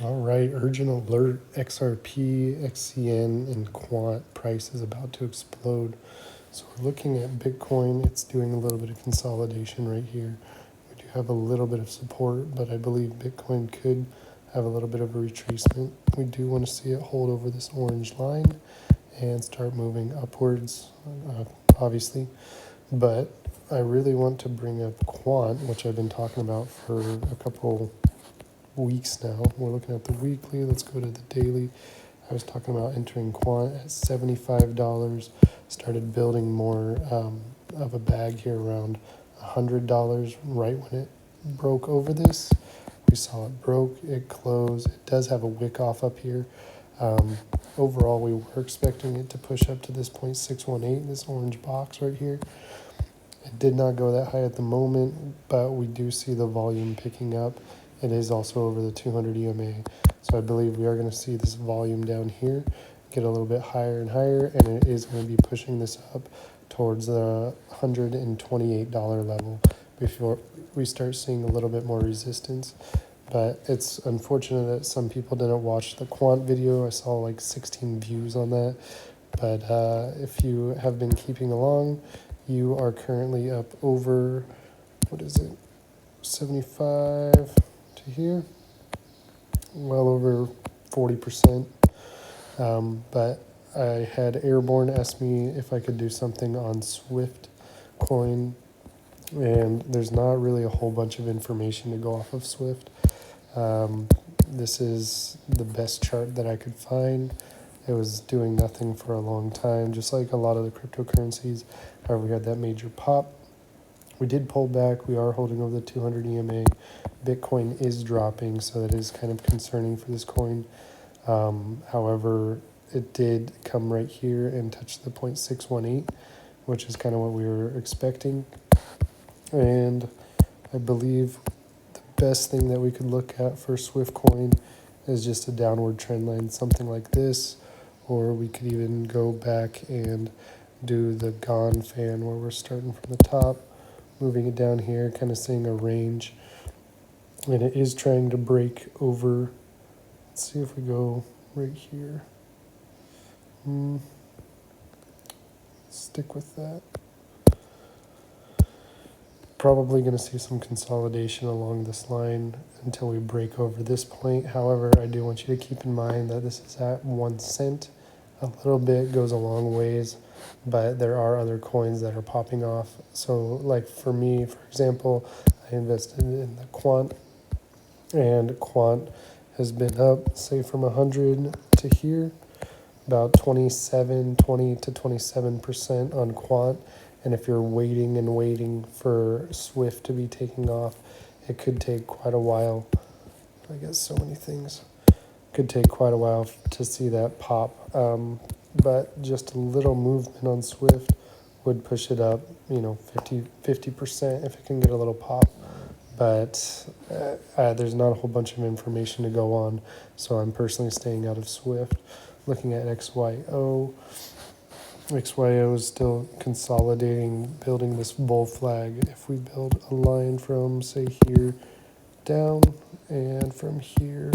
All right, urgent alert, XRP, XCN, and Quant price is about to explode. So we're looking at Bitcoin. It's doing a little bit of consolidation right here. We do have a little bit of support, but I believe Bitcoin could have a little bit of a retracement. We do want to see it hold over this orange line and start moving upwards, obviously. But I really want to bring up Quant, which I've been talking about for a couple weeks now. We're looking at the weekly. Let's go to the daily. I was talking about entering Quant at $75. Started building more of a bag here around $100 right when it broke over this. We saw it broke, it closed. It does have a wick off up here. Overall, we were expecting it to push up to this 0.618, this orange box right here. It did not go that high at the moment, but we do see the volume picking up. It is also over the 200 EMA. So I believe we are going to see this volume down here get a little bit higher and higher, and it is going to be pushing this up towards the $128 level before we start seeing a little bit more resistance. But it's unfortunate that some people didn't watch the Quant video. I saw like 16 views on that. But if you have been keeping along, you are currently up over, what is it, 75 to here, well over 40%. But I had Airborne ask me if I could do something on Swift coin, and there's not really a whole bunch of information to go off of Swift. This is the best chart that I could find. It was doing nothing for a long time, just like a lot of the cryptocurrencies. However, we had that major pop. We did pull back. We are holding over the 200 EMA. Bitcoin is dropping, so that is kind of concerning for this coin. However, it did come right here and touch the 0.618, which is kind of what we were expecting. And I believe the best thing that we could look at for Swift coin is just a downward trend line, something like this, or we could even go back and do the Gone fan where we're starting from the top, moving it down here, kind of seeing a range. And it is trying to break over. Let's see if we go right here. Stick with that. Probably going to see some consolidation along this line until we break over this point. However, I do want you to keep in mind that this is at 1 cent. A little bit goes a long ways, but there are other coins that are popping off. So like for me, for example, I invested in the Quant, and Quant has been up, say from 100 to here, about 20 to 27% on Quant. And if you're waiting for Swift to be taking off, it could take quite a while. I guess so many things. Could take quite a while to see that pop. But just a little movement on Swift would push it up, 50% if it can get a little pop. But there's not a whole bunch of information to go on, so I'm personally staying out of Swift. Looking at XYO. XYO is still consolidating, building this bull flag. If we build a line from, say, here down and from here,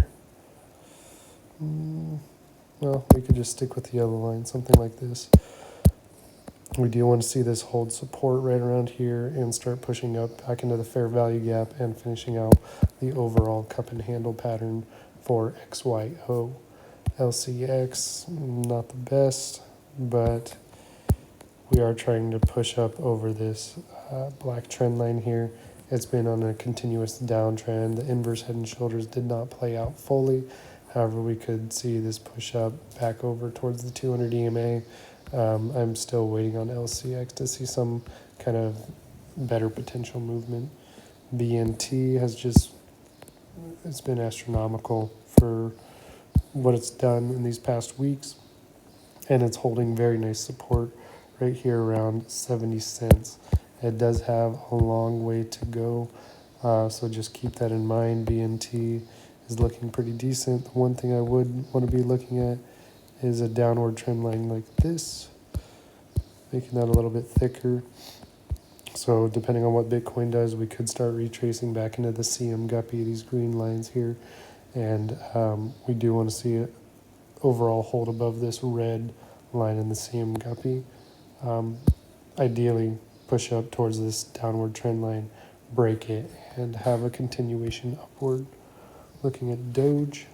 well, we could just stick with the yellow line, something like this. We do want to see this hold support right around here and start pushing up back into the fair value gap and finishing out the overall cup and handle pattern for XYO. LCX, not the best, but we are trying to push up over this black trend line here. It's been on a continuous downtrend. The inverse head and shoulders did not play out fully. However, we could see this push up back over towards the 200 EMA. I'm still waiting on LCX to see some kind of better potential movement. BNT it's been astronomical for what it's done in these past weeks, and it's holding very nice support right here around 70 cents. It does have a long way to go, so just keep that in mind. BNT is looking pretty decent. The one thing I would want to be looking at is a downward trend line like this, making that a little bit thicker. So depending on what Bitcoin does, we could start retracing back into the CM guppy, these green lines here, And we do want to see it overall hold above this red line in the CM guppy. Ideally, push up towards this downward trend line, break it, and have a continuation upward. Looking at Doge.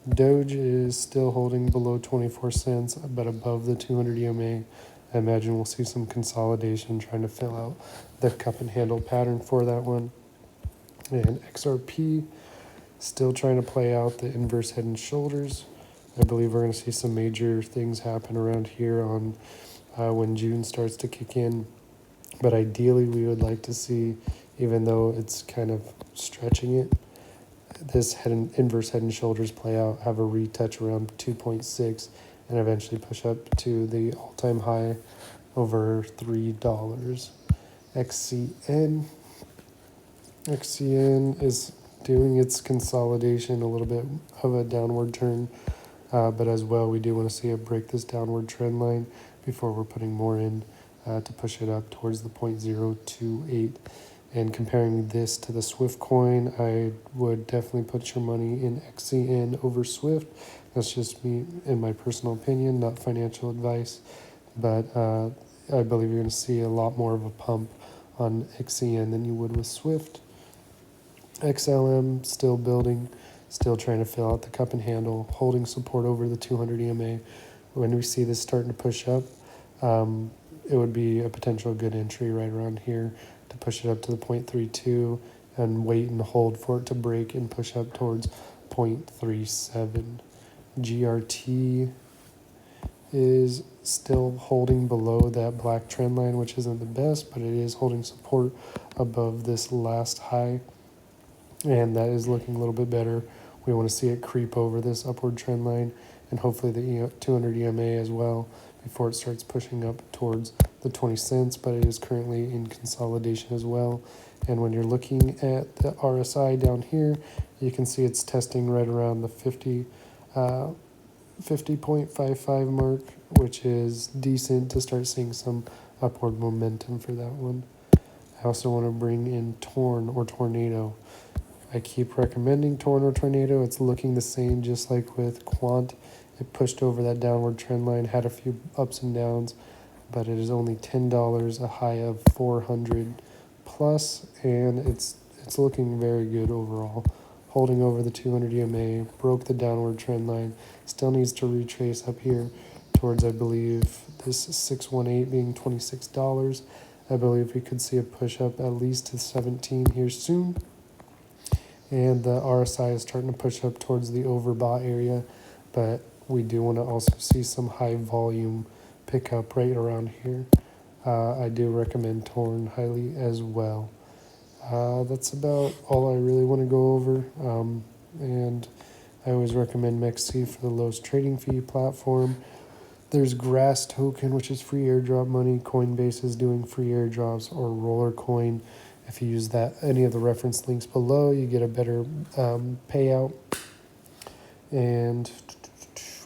Doge is still holding below 24 cents, but above the 200 EMA. I imagine we'll see some consolidation trying to fill out the cup and handle pattern for that one. And XRP still trying to play out the inverse head and shoulders. I believe we're going to see some major things happen around here on when June starts to kick in. But ideally, we would like to see, even though it's kind of stretching it, this inverse head and shoulders play out, have a retouch around 2.6, and eventually push up to the all-time high over $3. XCN. XCN is doing its consolidation, a little bit of a downward turn, but as well, we do want to see it break this downward trend line before we're putting more in to push it up towards the 0.028. And comparing this to the Swift coin, I would definitely put your money in XCN over Swift. That's just me, in my personal opinion, not financial advice. But I believe you're going to see a lot more of a pump on XCN than you would with Swift. XLM still building, still trying to fill out the cup and handle, holding support over the 200 EMA. When we see this starting to push up, it would be a potential good entry right around here to push it up to the 0.32 and wait and hold for it to break and push up towards 0.37. GRT is still holding below that black trend line, which isn't the best, but it is holding support above this last high, and that is looking a little bit better. We want to see it creep over this upward trend line and hopefully the 200 EMA as well before it starts pushing up towards the 20 cents, but it is currently in consolidation as well. And when you're looking at the RSI down here, you can see it's testing right around the 50.55 mark, which is decent to start seeing some upward momentum for that one. I also want to bring in Torn or Tornado. I keep recommending Torn or Tornado. It's looking the same, just like with Quant. It pushed over that downward trend line, had a few ups and downs, but it is only $10, a high of 400 plus, and it's looking very good overall. Holding over the 200 EMA, broke the downward trend line, still needs to retrace up here towards, I believe, this 618 being $26. I believe we could see a push up at least to 17 here soon. And the RSI is starting to push up towards the overbought area, but we do want to also see some high volume pick up right around here. I do recommend Torn highly as well. That's about all I really want to go over. And I always recommend MEXC for the lowest trading fee platform. There's Grass Token, which is free airdrop money. Coinbase is doing free airdrops, or Roller Coin. If you use that, any of the reference links below, you get a better payout. And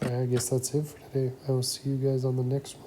I guess that's it for today. I will see you guys on the next one.